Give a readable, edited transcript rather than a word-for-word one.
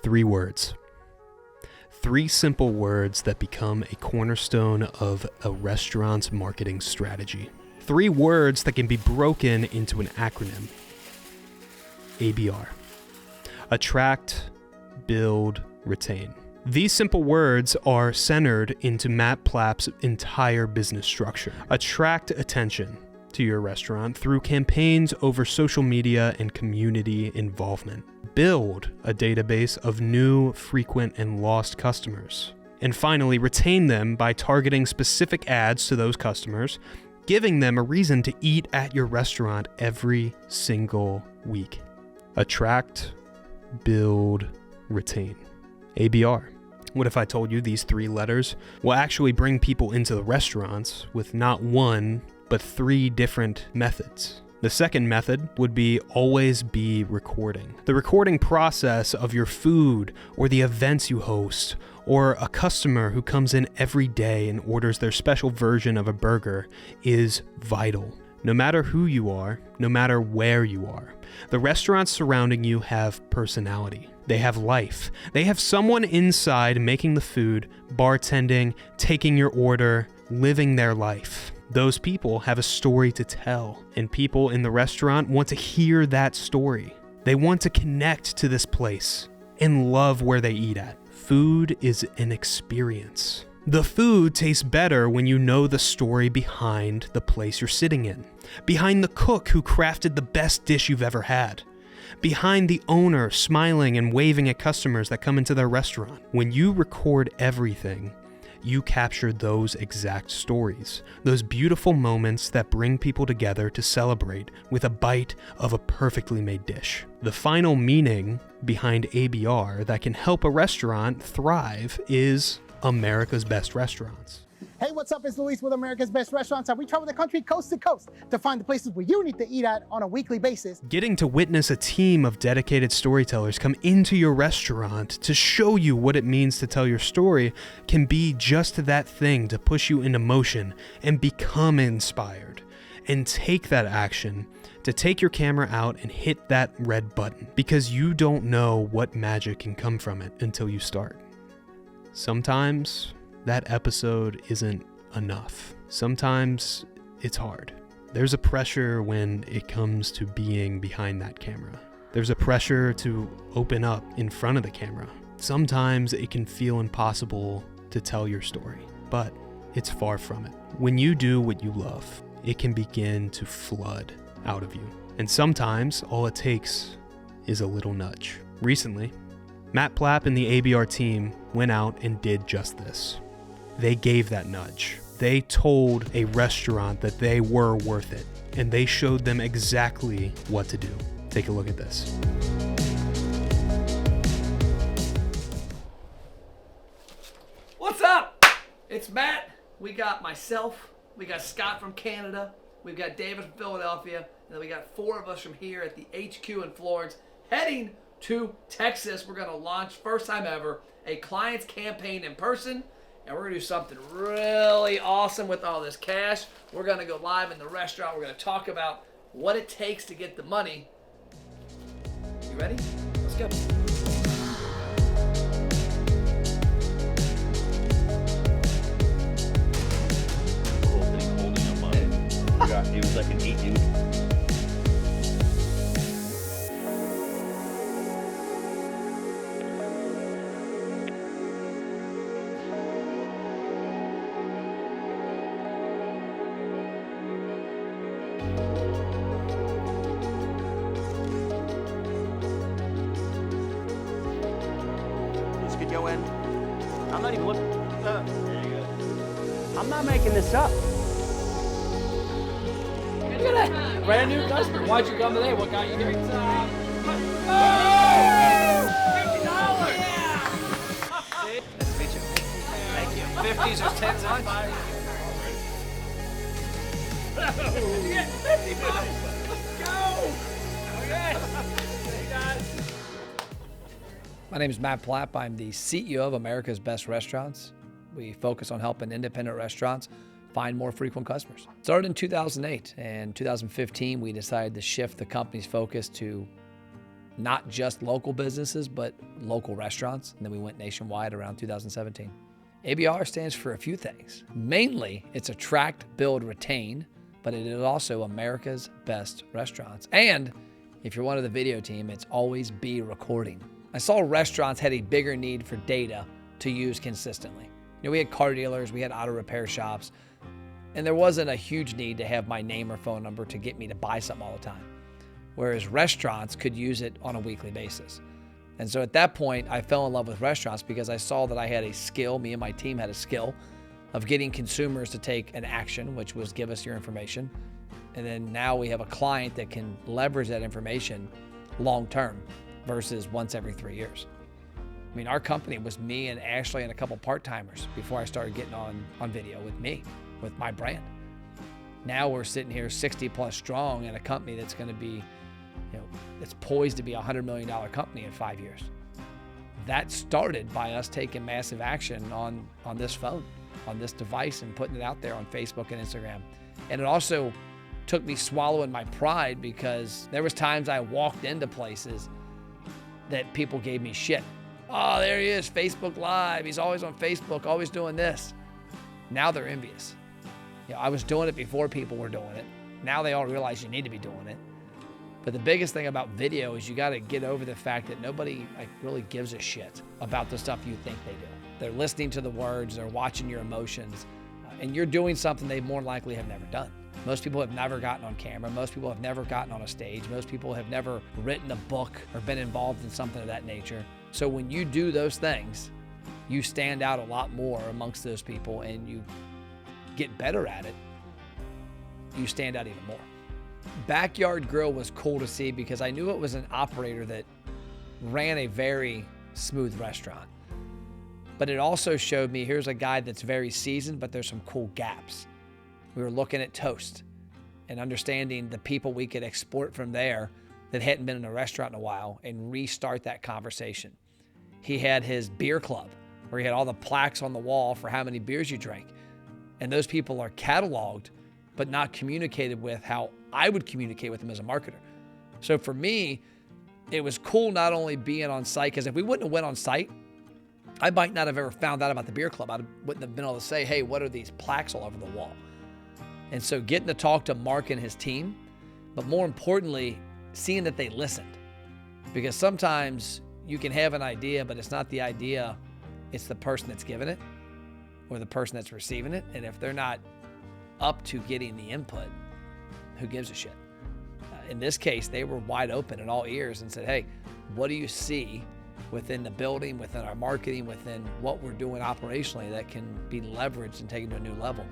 3 words. 3 simple words that become a cornerstone of a restaurant's marketing strategy. 3 words that can be broken into an acronym. ABR. Attract, build, retain. These simple words are centered into Matt Plapp's entire business structure. Attract attention to your restaurant through campaigns over social media and community involvement. Build a database of new, frequent, and lost customers. And finally, retain them by targeting specific ads to those customers, giving them a reason to eat at your restaurant every single week. Attract, build, retain. ABR. What if I told you these 3 letters will actually bring people into the restaurants with not 1, but 3 different methods? The second method would be always be recording. The recording process of your food or the events you host or a customer who comes in every day and orders their special version of a burger is vital. No matter who you are, no matter where you are, the restaurants surrounding you have personality. They have life. They have someone inside making the food, bartending, taking your order, living their life. Those people have a story to tell, and people in the restaurant want to hear that story. They want to connect to this place and love where they eat at. Food is an experience. The food tastes better when you know the story behind the place you're sitting in, behind the cook who crafted the best dish you've ever had, behind the owner smiling and waving at customers that come into their restaurant. When you record everything, you capture those exact stories, those beautiful moments that bring people together to celebrate with a bite of a perfectly made dish. The final meaning behind ABR that can help a restaurant thrive is America's Best Restaurants. Hey, what's up? It's Luis with America's Best Restaurants, and we travel the country coast to coast to find the places where you need to eat at on a weekly basis. Getting to witness a team of dedicated storytellers come into your restaurant to show you what it means to tell your story can be just that thing to push you into motion and become inspired and take that action to take your camera out and hit that red button, because you don't know what magic can come from it until you start. Sometimes that episode isn't enough. Sometimes it's hard. There's a pressure when it comes to being behind that camera. There's a pressure to open up in front of the camera. Sometimes it can feel impossible to tell your story, but it's far from it. When you do what you love, it can begin to flood out of you. And sometimes all it takes is a little nudge. Recently, Matt Plapp and the ABR team went out and did just this. They gave that nudge. They told a restaurant that they were worth it, and they showed them exactly what to do. Take a look at this. What's up? It's Matt. We got myself, we got Scott from Canada, we've got David from Philadelphia, and then we got 4 of us from here at the HQ in Florence, heading to Texas. We're gonna launch, first time ever, a client's campaign in person. And we're going to do something really awesome with all this cash. We're going to go live in the restaurant. We're going to talk about what it takes to get the money. You ready? Let's go. Holding him up. He was like an 8 dude. Go in. I'm not even looking. There you go. I'm not making this up. Look at that. Brand new customer. Why'd you come today? What got you here? $50. Yeah. See? Nice to meet you. Thank you. 50s or 10s on? Yeah, 50 bucks. Let's go. Okay. Hey guys. My name is Matt Plapp. I'm the CEO of America's Best Restaurants. We focus on helping independent restaurants find more frequent customers. Started in 2008, and 2015 we decided to shift the company's focus to not just local businesses, but local restaurants. And then we went nationwide around 2017. ABR stands for a few things. Mainly, it's attract, build, retain, but it is also America's best restaurants. And if you're one of the video team, it's always be recording. I saw restaurants had a bigger need for data to use consistently. You know, we had car dealers, we had auto repair shops, and there wasn't a huge need to have my name or phone number to get me to buy something all the time. Whereas restaurants could use it on a weekly basis. And so at that point, I fell in love with restaurants because I saw that I had a skill, me and my team had a skill of getting consumers to take an action, which was give us your information. And then now we have a client that can leverage that information long-term versus once every 3 years. I mean, our company was me and Ashley and a couple part-timers before I started getting on video with me, with my brand. Now we're sitting here 60 plus strong in a company that's going to be, it's poised to be a $100 million company in 5 years. That started by us taking massive action on this phone, on this device, and putting it out there on Facebook and Instagram. And it also took me swallowing my pride because there was times I walked into places that people gave me shit. Oh, there he is, Facebook Live. He's always on Facebook, always doing this. Now they're envious. I was doing it before people were doing it. Now they all realize you need to be doing it. But the biggest thing about video is you got to get over the fact that nobody really gives a shit about the stuff you think they do. They're listening to the words, they're watching your emotions, and you're doing something they more likely have never done. Most people have never gotten on camera. Most people have never gotten on a stage. Most people have never written a book or been involved in something of that nature. So when you do those things, you stand out a lot more amongst those people and you get better at it. You stand out even more. Backyard Grill was cool to see because I knew it was an operator that ran a very smooth restaurant. But it also showed me here's a guy that's very seasoned, but there's some cool gaps. We were looking at Toast and understanding the people we could export from there that hadn't been in a restaurant in a while and restart that conversation. He had his beer club where he had all the plaques on the wall for how many beers you drank. And those people are cataloged, but not communicated with how I would communicate with them as a marketer. So for me, it was cool not only being on site, because if we wouldn't have went on site, I might not have ever found out about the beer club. I wouldn't have been able to say, hey, what are these plaques all over the wall? And so getting to talk to Mark and his team, but more importantly, seeing that they listened. Because sometimes you can have an idea, but it's not the idea, it's the person that's giving it or the person that's receiving it. And if they're not up to getting the input, who gives a shit? In this case, they were wide open and all ears and said, hey, what do you see within the building, within our marketing, within what we're doing operationally that can be leveraged and taken to a new level?